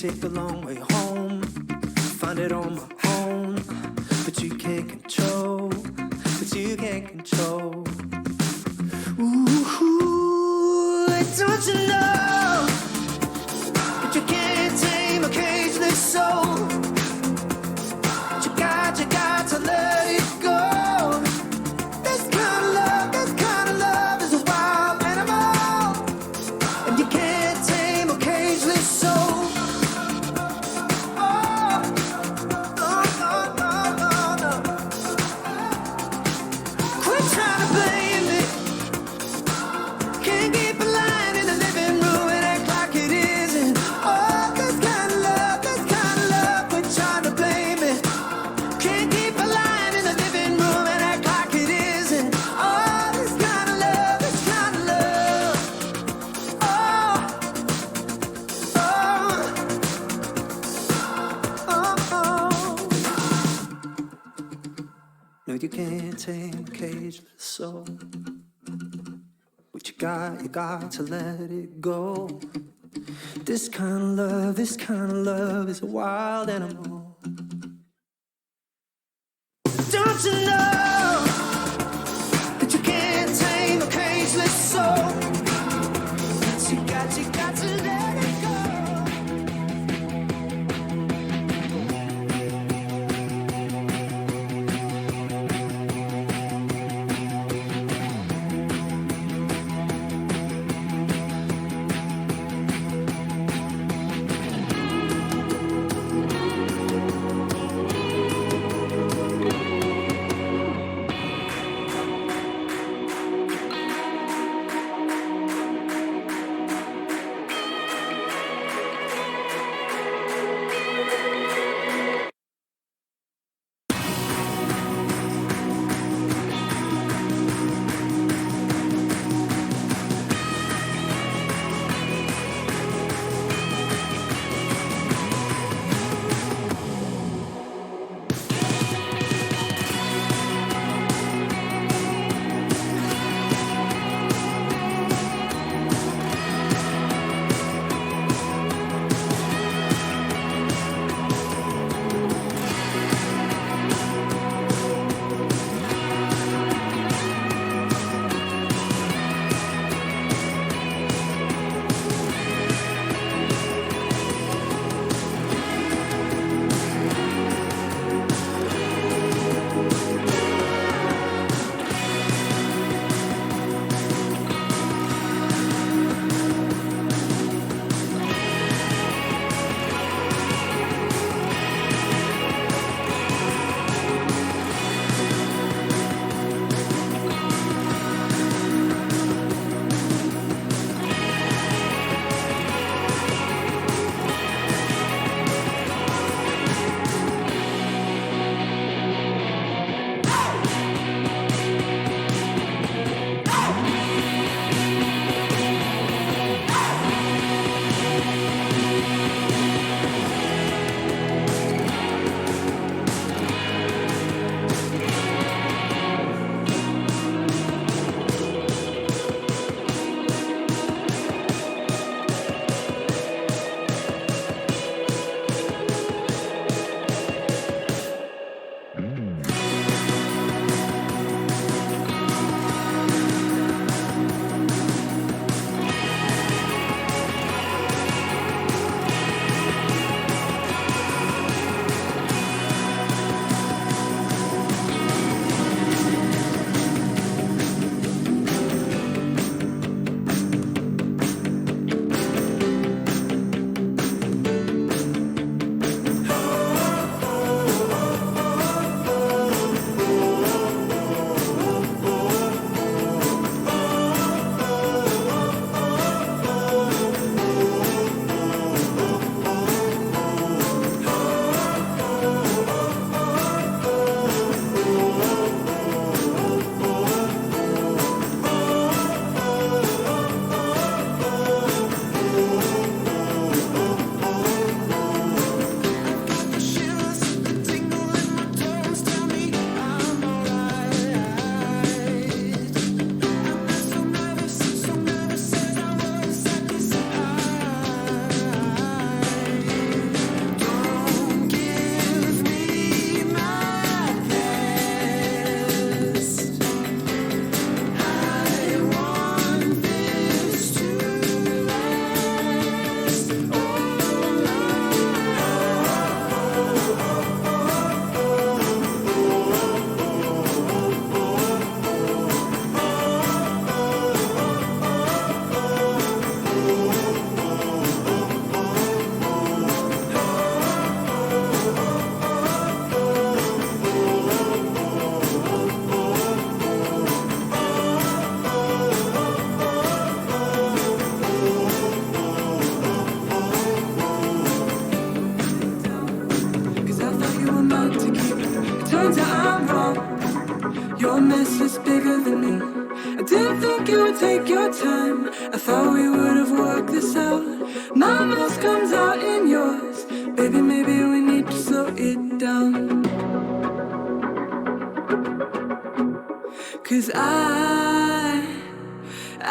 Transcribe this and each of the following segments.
take a long way home, find it on my own, but you can't control, Ooh, don't you know that you can't tame a cageless soul? You got to let it go. This kind of love is a wild animal, and you can't tame a cageless soul. Oh, no, no, no, no, no. Quit trying to blame me. Can't keep a line in the living room and act like it isn't. Oh, this kind of love, quit trying to blame me. Can't keep a line in the living room and act like it isn't. Oh, this kind of love, No, you can't tame a cageless soul. What you got to let it go. This kind of love is a wild animal. Don't you know that you can't tame a cageless soul? You got to let it go. take your time. I thought we would have worked this out. My mouth comes out in yours. Baby, maybe we need to slow it down. 'Cause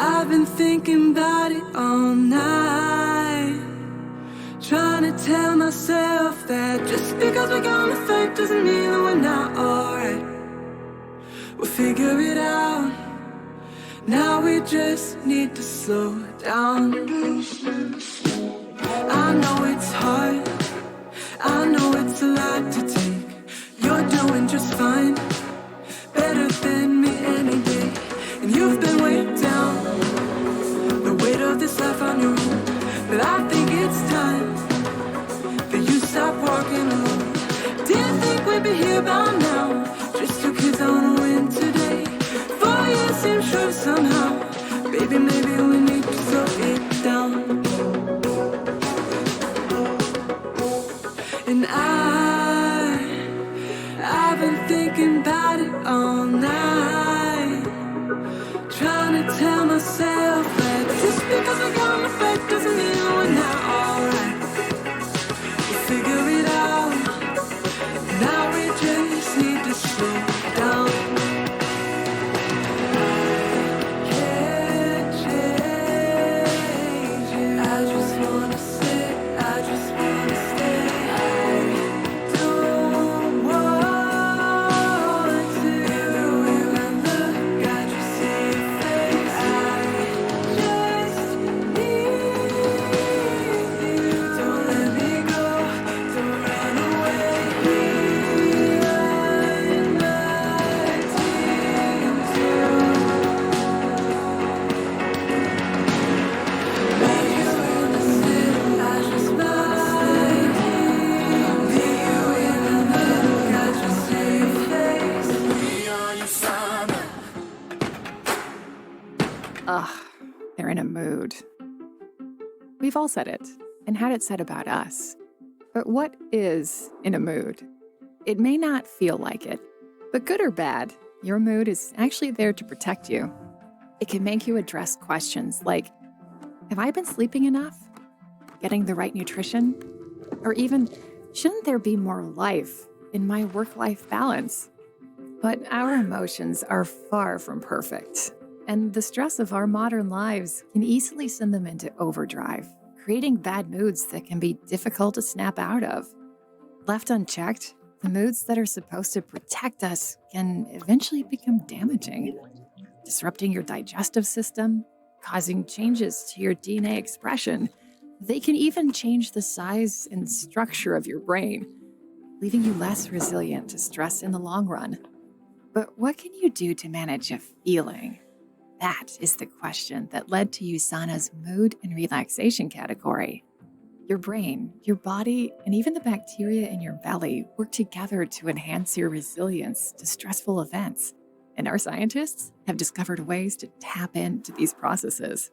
I've been thinking about it all night, trying to tell myself that just because we're gonna fight doesn't mean that we're not alright. We'll figure it out. Now we just need to slow down. I know it's hard, I know it's a lot to take. You're doing just fine, better than me any day. And you've been weighed down, the weight of this life on your own. But I think it's time that you stop walking alone. Didn't think we'd be here by now, just 2 kids on a win today. 4 years seems short somehow. Baby, maybe we need to slow it down. And I've been thinking about it all night, trying to tell myself that just because we're gonna fight doesn't mean we're not alright. We'll figure it out. Now we just need to slow down. I can't change it. I just wanna sit, I just wanna stay. I don't want to. Everywhere I look, I just see your face. I just need you. Don't let me go, don't run away. Rewrite my tears too. I just wanna sit, I just might be you in the look, I just see your face. We are USANA. Ugh, they're in a mood. We've all said it and had it said about us. But what is in a mood? It may not feel like it, but good or bad, your mood is actually there to protect you. It can make you address questions like, have I been sleeping enough? Getting the right nutrition? Or even, shouldn't there be more life in my work-life balance? But our emotions are far from perfect, and the stress of our modern lives can easily send them into overdrive, creating bad moods that can be difficult to snap out of. Left unchecked, the moods that are supposed to protect us can eventually become damaging, disrupting your digestive system, causing changes to your DNA expression. They can even change the size and structure of your brain, leaving you less resilient to stress in the long run. But what can you do to manage a feeling? That is the question that led to USANA's mood and relaxation category. Your brain, your body, and even the bacteria in your belly work together to enhance your resilience to stressful events. And our scientists have discovered ways to tap into these processes.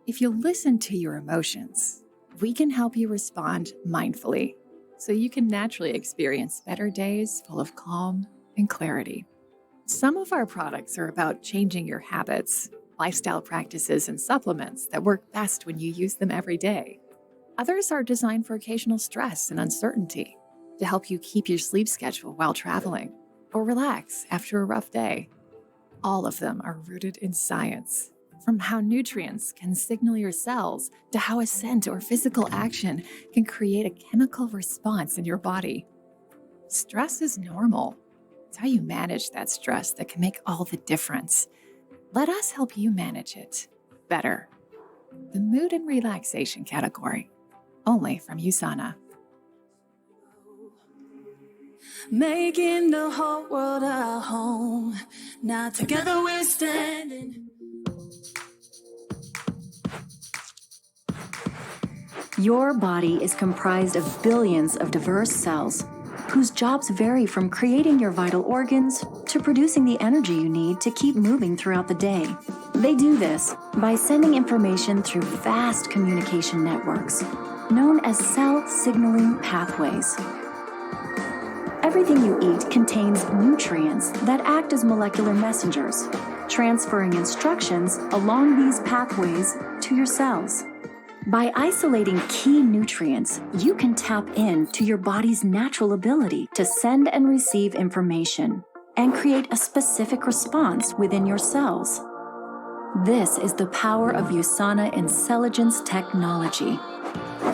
If you listen to your emotions, we can help you respond mindfully so you can naturally experience better days full of calm and clarity. Some of our products are about changing your habits, lifestyle practices, and supplements that work best when you use them every day. Others are designed for occasional stress and uncertainty to help you keep your sleep schedule while traveling or relax after a rough day. All of them are rooted in science, from how nutrients can signal your cells to how a scent or physical action can create a chemical response in your body. Stress is normal. It's how you manage that stress that can make all the difference. Let us help you manage it better. The mood and relaxation category, only from USANA. Making the whole world our home. Now together we're standing. Your body is comprised of billions of diverse cells whose jobs vary from creating your vital organs to producing the energy you need to keep moving throughout the day. They do this by sending information through vast communication networks known as cell signaling pathways. Everything you eat contains nutrients that act as molecular messengers, transferring instructions along these pathways to your cells. By isolating key nutrients, you can tap into your body's natural ability to send and receive information and create a specific response within your cells. This is the power of USANA Intelligence technology.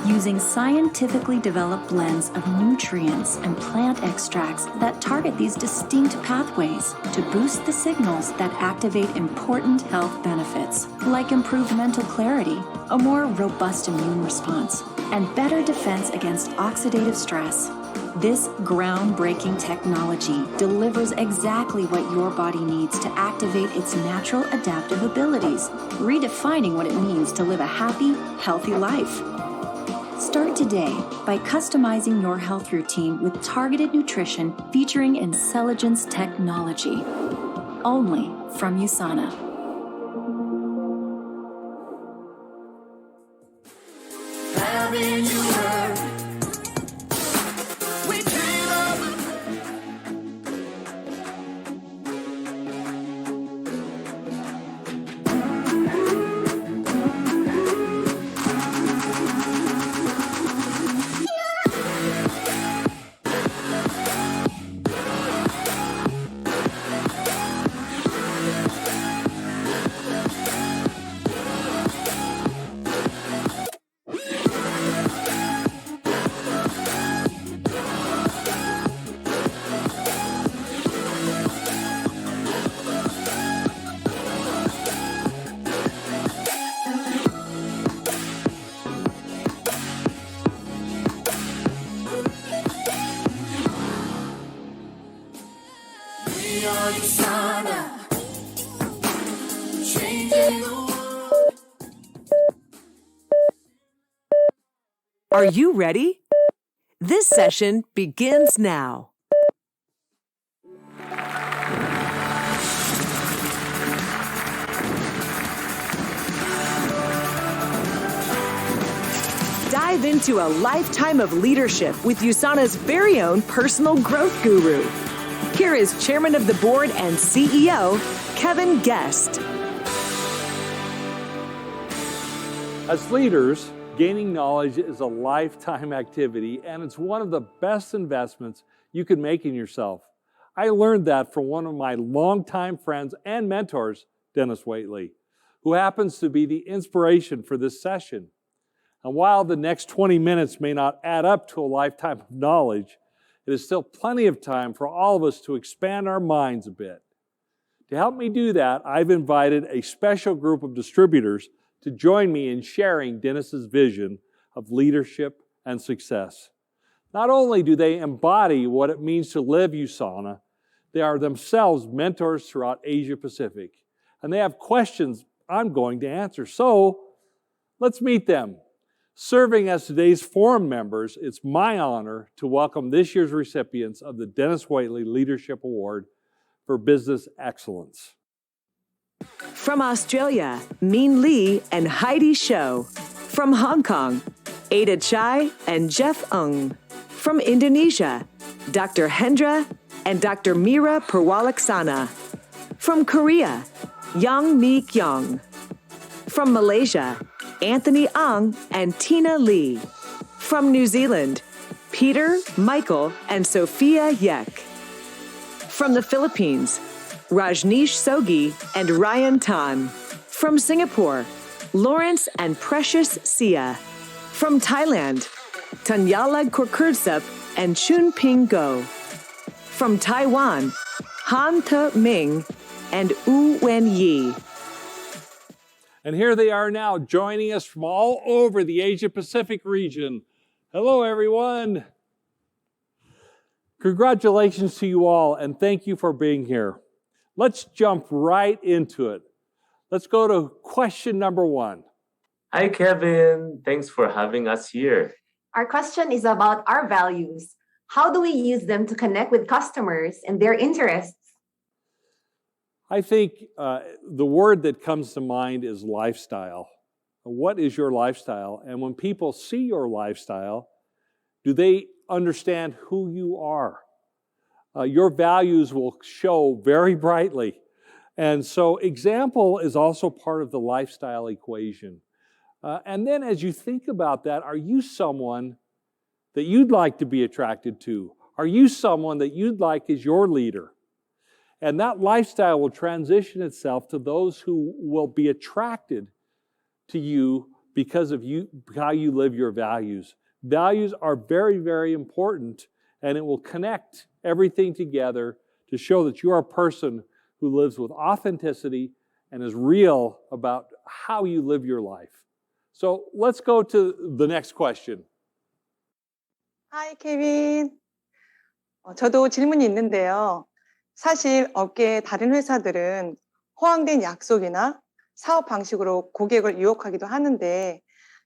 Using scientifically developed blends of nutrients and plant extracts that target these distinct pathways to boost the signals that activate important health benefits, like improved mental clarity, a more robust immune response, and better defense against oxidative stress. This groundbreaking technology delivers exactly what your body needs to activate its natural adaptive abilities, redefining what it means to live a happy, healthy life. Start today by customizing your health routine with targeted nutrition featuring Intelligence technology. Only from USANA. Having you heard, we dream of we are USANA, changing the world. Are you ready? This session begins now. Dive into a lifetime of leadership with USANA's very own personal growth guru. Here is Chairman of the Board and CEO, Kevin Guest. As leaders, gaining knowledge is a lifetime activity, and it's one of the best investments you can make in yourself. I learned that from one of my longtime friends and mentors, Denis Waitley, who happens to be the inspiration for this session. And while the next 20 minutes may not add up to a lifetime of knowledge, it is still plenty of time for all of us to expand our minds a bit. To help me do that, I've invited a special group of distributors to join me in sharing Denis's vision of leadership and success. Not only do they embody what it means to live USANA, they are themselves mentors throughout Asia Pacific, and they have questions I'm going to answer. So let's meet them. Serving as today's forum members, it's my honor to welcome this year's recipients of the Denis Waitley Leadership Award for Business Excellence. From Australia, Min Lee and Heidi Shou. From Hong Kong, Ada Chai and Jeff Ng. From Indonesia, Dr. Hendra and Dr. Mira Purwalaksana. From Korea, Yang Mi Kyung. From Malaysia, Anthony Ang and Tina Lee. From New Zealand, Peter, Michael, and Sophia Yek. From the Philippines, Rajneesh Sogi and Ryan Tan. From Singapore, Lawrence and Precious Sia. From Thailand, Tanyala Korkursup and Chun Ping Go. From Taiwan, Han Te Ming and Wu Wen Yi. And here they are now joining us from all over the Asia Pacific region. Hello, everyone. Congratulations to you all, and thank you for being here. Let's jump right into it. Let's go to question number 1. Hi, Kevin. Thanks for having us here. Our question is about our values. How do we use them to connect with customers and their interests? I think the word that comes to mind is lifestyle. What is your lifestyle? And when people see your lifestyle, do they understand who you are? Your values will show very brightly And so example is also part of the lifestyle equation. And then as you think about that, are you someone that you'd like to be attracted to? Are you someone that you'd like as your leader? And that lifestyle will transition itself to those who will be attracted to you because of you, how you live your values. Values are very, very important, and it will connect everything together to show that you are a person who lives with authenticity and is real about how you live your life. So let's go to the next question. Hi, 케빈. 저도 질문이 있는데요. 사실 업계의 다른 회사들은 호황된 약속이나 사업 방식으로 고객을 유혹하기도 하는데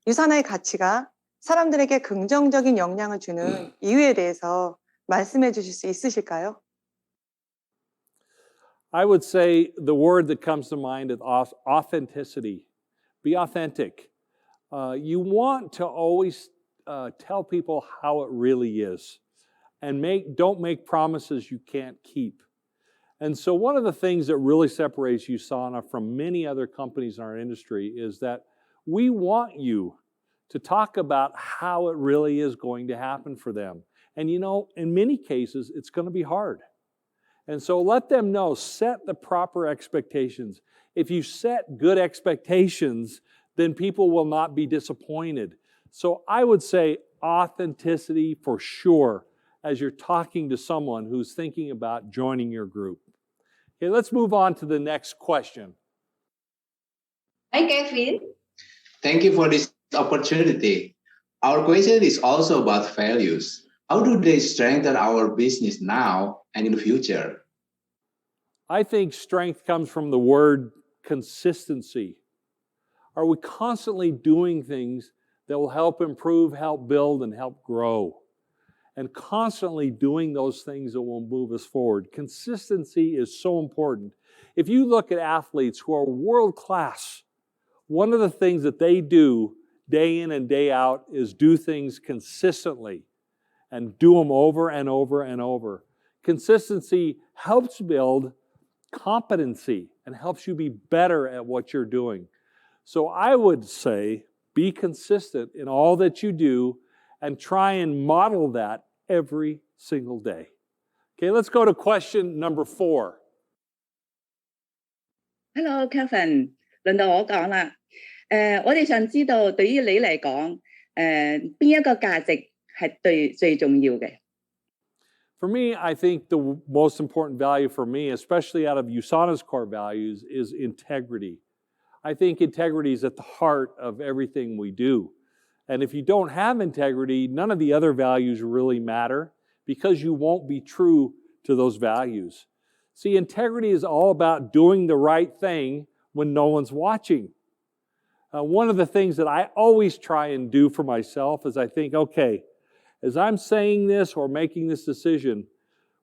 유산화의 가치가 사람들에게 긍정적인 영향을 주는 이유에 대해서 말씀해 주실 수 있으실까요? I would say the word that comes to mind is authenticity. Be authentic. You want to always tell people how it really is, and don't make promises you can't keep. And so one of the things that really separates USANA from many other companies in our industry is that we want you to talk about how it really is going to happen for them. And you know, in many cases, it's going to be hard. And so let them know, set the proper expectations. If you set good expectations, then people will not be disappointed. So I would say authenticity for sure as you're talking to someone who's thinking about joining your group. Okay, let's move on to the next question. Hi, Kevin. Thank you for this opportunity. Our question is also about values. How do they strengthen our business now and in the future? I think strength comes from the word consistency. Are we constantly doing things that will help improve, help build, and help grow? And constantly doing those things that will move us forward. Consistency is so important. If you look at athletes who are world class, one of the things that they do day in and day out is do things consistently and do them over and over and over. Consistency helps build competency and helps you be better at what you're doing. So I would say be consistent in all that you do and try and model that every single day. Okay, let's go to question number 4. Hello, Kevin，輪到我講啦。我哋想知道對於你嚟講，邊一個價值係最重要嘅？ For me, I think the most important value for me, especially out of USANA's core values, is integrity. I think integrity is at the heart of everything we do. And if you don't have integrity, none of the other values really matter because you won't be true to those values. See, integrity is all about doing the right thing when no one's watching. One of the things that I always try and do for myself is I think, okay, as I'm saying this or making this decision,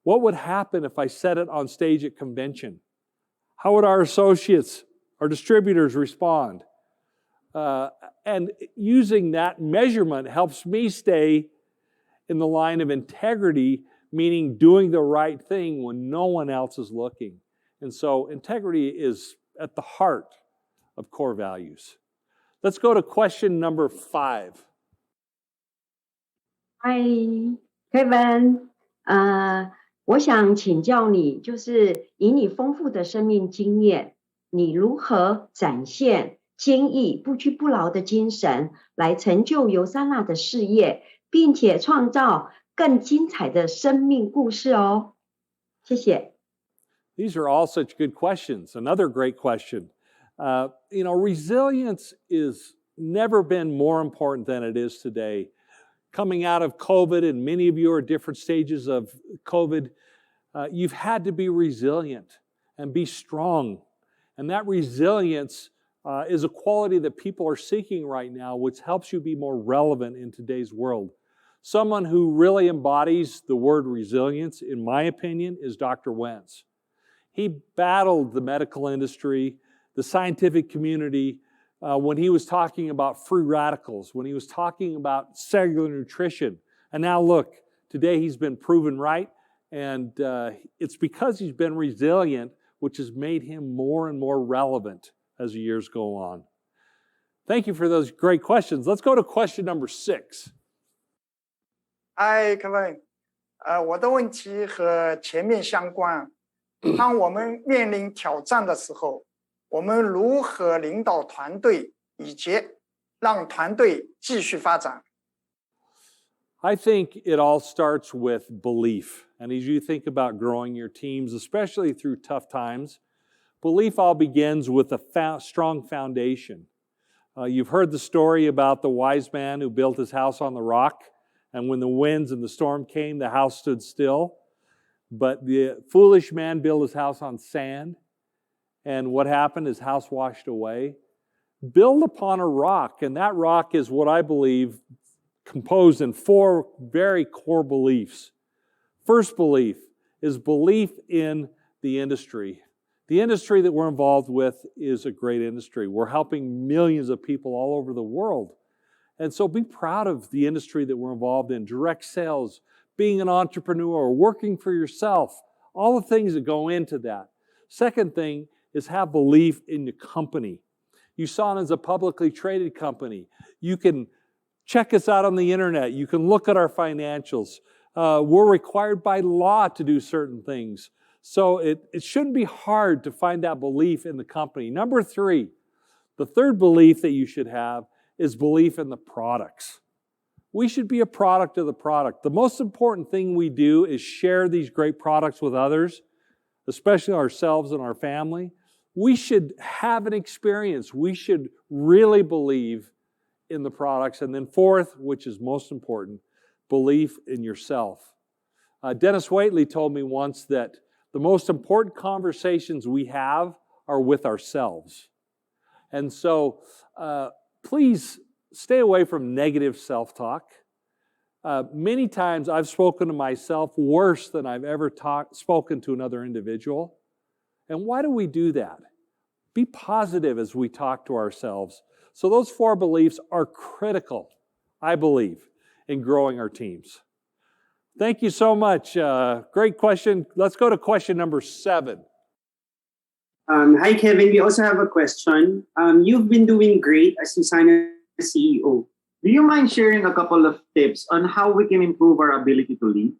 what would happen if I said it on stage at convention? How would our associates, our distributors respond? And using that measurement helps me stay in the line of integrity, meaning doing the right thing when no one else is looking. And so integrity is at the heart of core values. Let's go to question number 5. Hi, Kevin. 我想请教你，就是以你丰富的生命经验，你如何展现坚毅、不屈不挠的精神，来成就USANA的事业，并且创造更精彩的生命故事哦。谢谢。These are all such good questions. Another great question. Resilience is never been more important than it is today. Coming out of COVID, and many of you are at different stages of COVID, you've had to be resilient and be strong. And that resilience is a quality that people are seeking right now, which helps you be more relevant in today's world. Someone who really embodies the word resilience, in my opinion, is Dr. Wentz. He battled the medical industry, the scientific community, when he was talking about free radicals, when he was talking about cellular nutrition. And now look, today he's been proven right, and it's because he's been resilient which has made him more and more relevant as the years go on. Thank you for those great questions. Let's go to question number 6.嗨，Kevin，我的问题和前面相关。当我们面临挑战的时候，我们如何领导团队，以及让团队继续发展？ I think it all starts with belief. And as you think about growing your teams, especially through tough times, belief all begins with a strong foundation. You've heard the story about the wise man who built his house on the rock, and when the winds and the storm came, the house stood still. But the foolish man built his house on sand, and what happened? His house washed away. Build upon a rock, and that rock is what I believe composed in 4 very core beliefs. First belief is belief in the industry. The industry that we're involved with is a great industry. We're helping millions of people all over the world. And so be proud of the industry that we're involved in, direct sales, being an entrepreneur, working for yourself, all the things that go into that. Second thing is have belief in the company. USANA is a publicly traded company. You can check us out on the internet. You can look at our financials. We're required by law to do certain things. So it shouldn't be hard to find that belief in the company. Number 3, the third belief that you should have is belief in the products. We should be a product of the product. The most important thing we do is share these great products with others, especially ourselves and our family. We should have an experience. We should really believe in the products. And then fourth, which is most important, belief in yourself. Denis Waitley told me once that the most important conversations we have are with ourselves. And so please stay away from negative self-talk. Many times I've spoken to myself worse than I've ever spoken to another individual. And why do we do that? Be positive as we talk to ourselves. So those 4 beliefs are critical, I believe, in growing our teams. Thank you so much. Great question. Let's go to question number 7. Hi, Kevin. We also have a question. You've been doing great as USANA CEO. Do you mind sharing a couple of tips on how we can improve our ability to lead?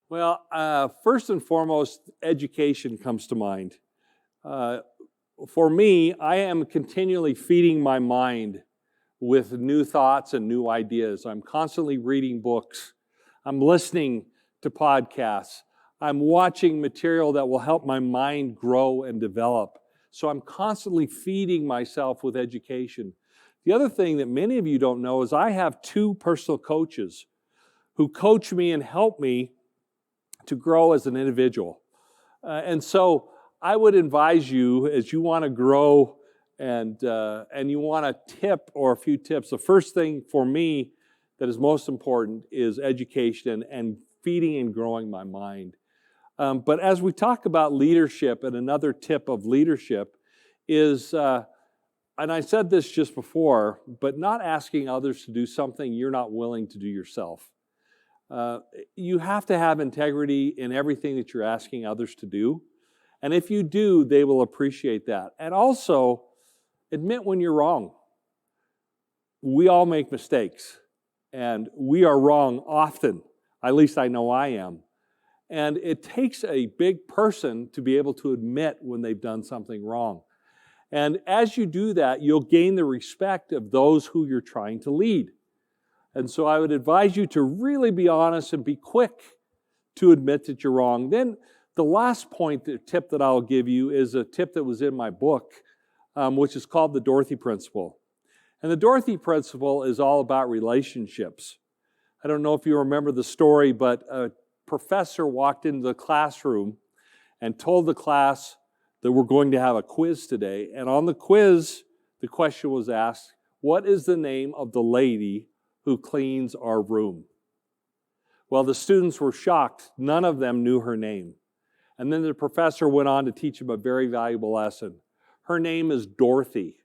Well, first and foremost, education comes to mind. For me, I am continually feeding my mind with new thoughts and new ideas. I'm constantly reading books. I'm listening to podcasts. I'm watching material that will help my mind grow and develop. So I'm constantly feeding myself with education. The other thing that many of you don't know is I have 2 personal coaches who coach me and help me to grow as an individual. And so I would advise you, as you want to grow and you want a tip or a few tips, the first thing for me that is most important is education and feeding and growing my mind. But as we talk about leadership, and another tip of leadership is, and I said this just before, but not asking others to do something you're not willing to do yourself. You have to have integrity in everything that you're asking others to do. And if you do, they will appreciate that. And also, admit when you're wrong. We all make mistakes, and we are wrong often. At least I know I am. And it takes a big person to be able to admit when they've done something wrong. And as you do that, you'll gain the respect of those who you're trying to lead. And so I would advise you to really be honest and be quick to admit that you're wrong. Then the last point, the tip that I'll give you is a tip that was in my book, which is called the Dorothy Principle. And the Dorothy Principle is all about relationships. I don't know if you remember the story, but a professor walked into the classroom and told the class that we're going to have a quiz today. And on the quiz, the question was asked, what is the name of the lady who cleans our room? Well, the students were shocked. None of them knew her name. And then the professor went on to teach them a very valuable lesson. Her name is Dorothy,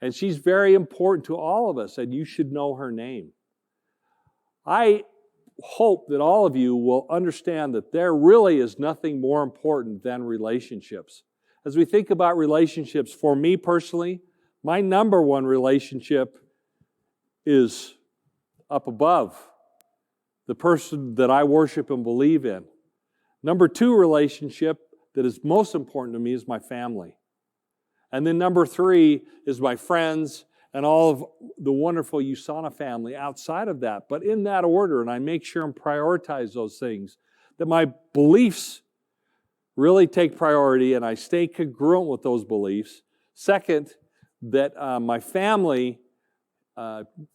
and she's very important to all of us, and you should know her name. I hope that all of you will understand that there really is nothing more important than relationships. As we think about relationships, for me personally, my number one relationship is up above, the person that I worship and believe in. Number two relationship that is most important to me is my family. And then number three is my friends and all of the wonderful USANA family outside of that. But in that order, and I make sure and prioritize those things, that my beliefs really take priority and I stay congruent with those beliefs. Second, that my family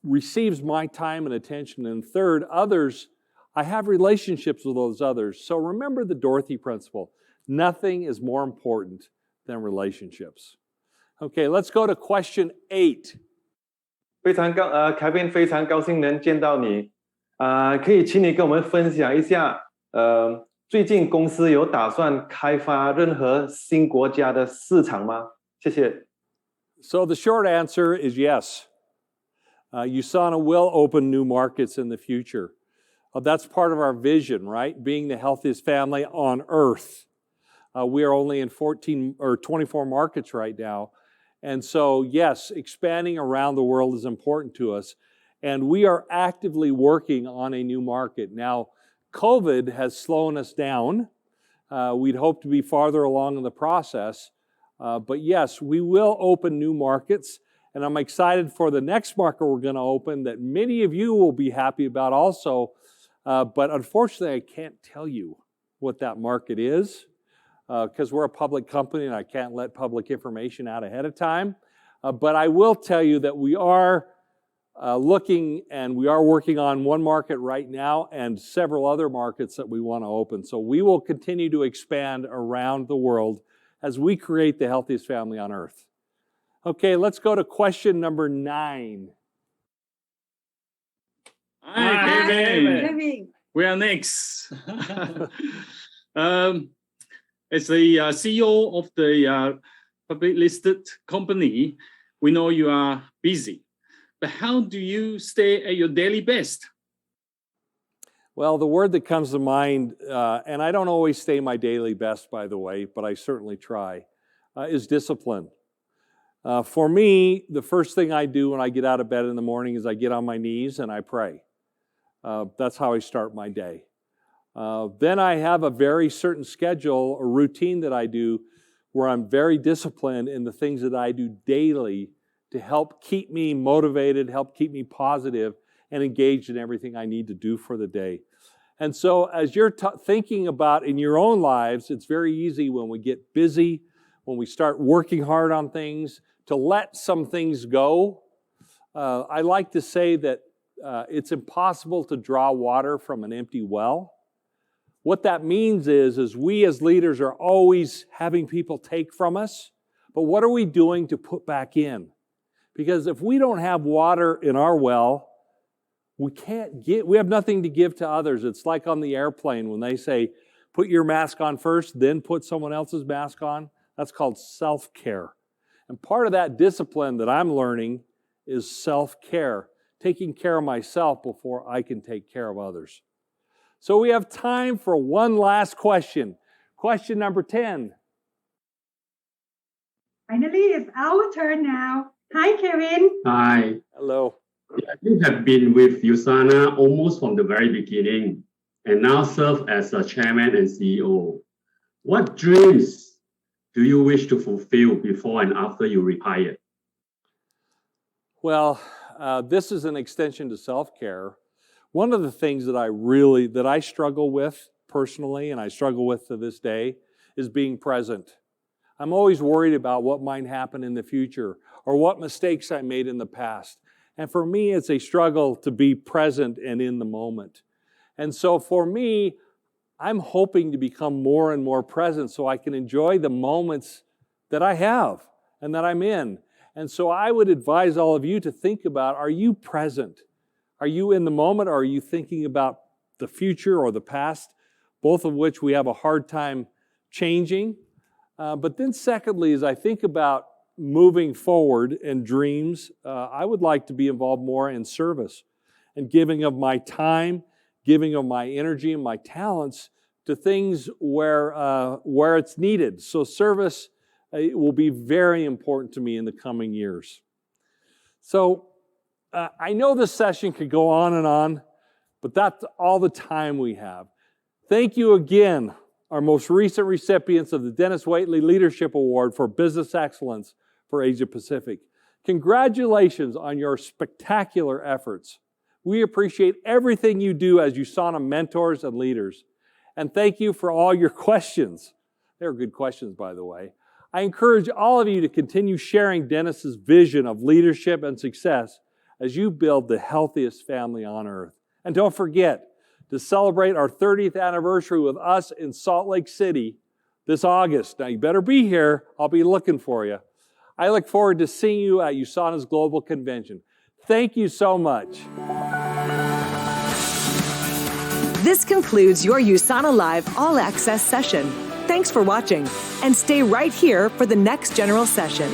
receives my time and attention. And third, others, I have relationships with those others. So remember the Dorothy principle. Nothing is more important than relationships. Okay, let's go to question 8. Kevin 非常高兴能见到你，可以请你跟我们分享一下，最近公司有打算开发任何新国家的市场吗？谢谢。So the short answer is yes. USANA will open new markets in the future. That's part of our vision, right? Being the healthiest family on earth. We are only in 14 or 24 markets right now. And so, yes, expanding around the world is important to us. And we are actively working on a new market. Now, COVID has slowed us down. We'd hope to be farther along in the process. But yes, we will open new markets. And I'm excited for the next market we're going to open that many of you will be happy about also. But unfortunately, I can't tell you what that market is because we're a public company and I can't let public information out ahead of time. But I will tell you that we are looking and we are working on one market right now and several other markets that we want to open. So we will continue to expand around the world as we create the healthiest family on earth. Okay, let's go to question number 9. Hi, Kevin. We are next. As the CEO of the public listed company, we know you are busy. But how do you stay at your daily best? Well, the word that comes to mind, and I don't always stay my daily best, by the way, but I certainly try, is discipline. For me, the first thing I do when I get out of bed in the morning is I get on my knees and I pray. That's how I start my day. Then I have a very certain schedule or routine that I do where I'm very disciplined in the things that I do daily to help keep me motivated, help keep me positive, and engaged in everything I need to do for the day. And so as you're thinking about in your own lives, it's very easy when we get busy, when we start working hard on things, to let some things go. I like to say that it's impossible to draw water from an empty well. What that means is we as leaders are always having people take from us, but what are we doing to put back in? Because if we don't have water in our well, we have nothing to give to others. It's like on the airplane when they say, put your mask on first, then put someone else's mask on. That's called self-care. And part of that discipline that I'm learning is self-care, taking care of myself before I can take care of others. So we have time for one last question. Question number 10. Finally, it's our turn now. Hi, Kevin. Hi. Hello. You have been with USANA almost from the very beginning and now serve as a chairman and CEO. What dreams do you wish to fulfill before and after you retire? Well, this is an extension to self-care. One of the things that I struggle with personally, and I struggle with to this day, is being present. I'm always worried about what might happen in the future or what mistakes I made in the past. And for me, it's a struggle to be present and in the moment. And so for me, I'm hoping to become more and more present so I can enjoy the moments that I have and that I'm in. And so I would advise all of you to think about, are you present? Are you in the moment, or are you thinking about the future or the past, both of which we have a hard time changing? But then secondly, as I think about moving forward and dreams, I would like to be involved more in service and giving of my time, giving of my energy and my talents to things where it's needed. So service will be very important to me in the coming years. So I know this session could go on, but that's all the time we have. Thank you again, our most recent recipients of the Denis Waitley Leadership Award for Business Excellence for Asia Pacific. Congratulations on your spectacular efforts. We appreciate everything you do as USANA mentors and leaders. And thank you for all your questions. They were good questions, by the way. I encourage all of you to continue sharing Denis's vision of leadership and success as you build the healthiest family on earth. And don't forget to celebrate our 30th anniversary with us in Salt Lake City this August. Now, you better be here. I'll be looking for you. I look forward to seeing you at USANA's Global Convention. Thank you so much. This concludes your USANA Live All Access session. Thanks for watching, and stay right here for the next general session.